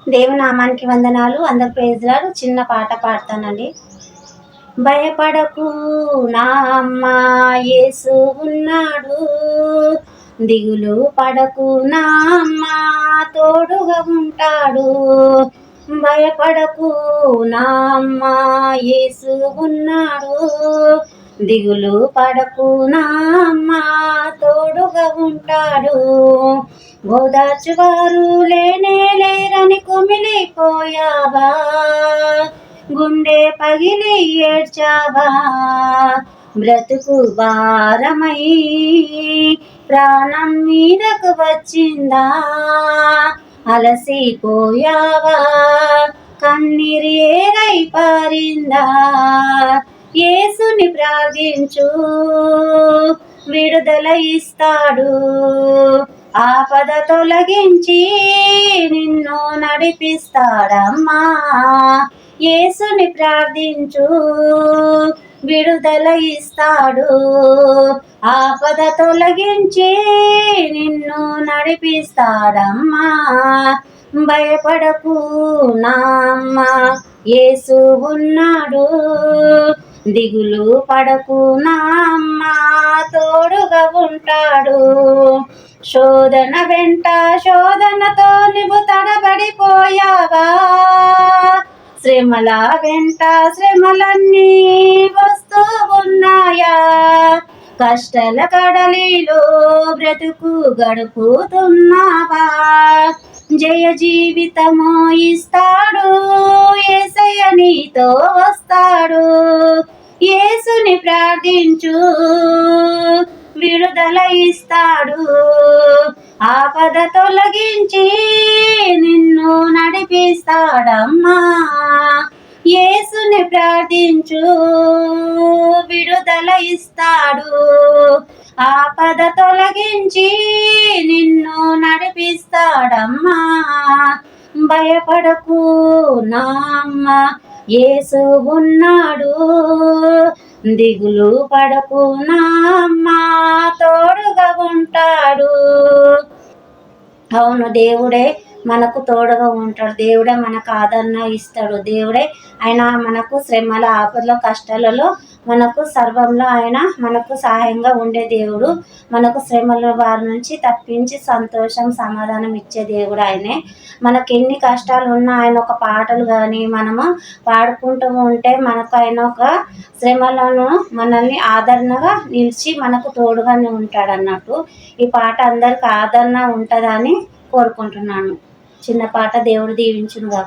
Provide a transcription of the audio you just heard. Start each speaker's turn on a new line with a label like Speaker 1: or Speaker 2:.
Speaker 1: దేవునామానికి వందనాలు. అందరు ప్రైజ్లాడు. చిన్న పాట పాడతానండి. భయపడకు నా అమ్మ, యేసు ఉన్నాడు. దిగులు పడకు నా అమ్మ, తోడుగా ఉంటాడు. భయపడకు నా అమ్మ, యేసు ఉన్నాడు. దిగులు పడకు నా అమ్మ, తోడుగా ఉంటాడు. ఓదార్చువారు లేనే లేరని కుమిలిపోయావా? గుండె పగిలి ఏడ్చావా? బ్రతుకు భారమై ప్రాణం మీదకు వచ్చిందా? అలసిపోయావా? కన్నీరు ఏరై పారిందా? యేసుని ప్రార్థించు, విడుదల ఇస్తాడు. ఆపద తొలగించి నిన్ను నడిపిస్తాడమ్మా. యేసుని ప్రార్థించు, విడుదల ఇస్తాడు. ఆపద తొలగించి నిన్ను నడిపిస్తాడమ్మా. భయపడకు నా అమ్మ, యేసు ఉన్నాడు. దిగులు పడకు నా అమ్మ, తోడుగా ఉంటాడు. శోధన వెంట శోధనతో నువ్వు తడబడిపోయావా? శ్రమల వెంట శ్రమలన్నీ వస్తూ ఉన్నాయా? కష్టాల కడలిలో బ్రతుకు గడుపుతున్నావా? జయ జీవితము ఇస్తాడు, యేసయ్య నీతో వస్తాడు. యేసుని ప్రార్థించు, విడుదల ఇస్తాడు. ఆపద తొలగించి నిన్ను నడిపిస్తాడమ్మా. యేసుని ప్రార్థించు, విడుదల ఇస్తాడు. ఆపద తొలగించి నిన్ను నడిపిస్తాడమ్మా. భయపడకు నా అమ్మ, యేసు ఉన్నాడు. దిగులు పడకు నా అమ్మ, తోడుగా ఉంటాడు. అవును, దేవుడే మనకు తోడుగా ఉంటాడు. దేవుడే మనకు ఆదరణ ఇస్తాడు. దేవుడే ఆయన మనకు శ్రమల ఆపదలో కష్టాలలో మనకు సర్వంలో ఆయన మనకు సహాయంగా ఉండే దేవుడు. మనకు శ్రమల వారి నుంచి తప్పించి సంతోషం సమాధానం ఇచ్చే దేవుడు ఆయనే. మనకు ఎన్ని కష్టాలు ఉన్నా ఆయన ఒక పాటలు కానీ మనము పాడుకుంటూ ఉంటే మనకు ఆయన ఒక శ్రమలను మనల్ని ఆదరణగా నిలిచి మనకు తోడుగానే ఉంటాడు అన్నట్టు. ఈ పాట అందరికి ఆదరణ ఉంటుందని కోరుకుంటున్నాను. చిన్న పాట. దేవుడు దీవించునుగా.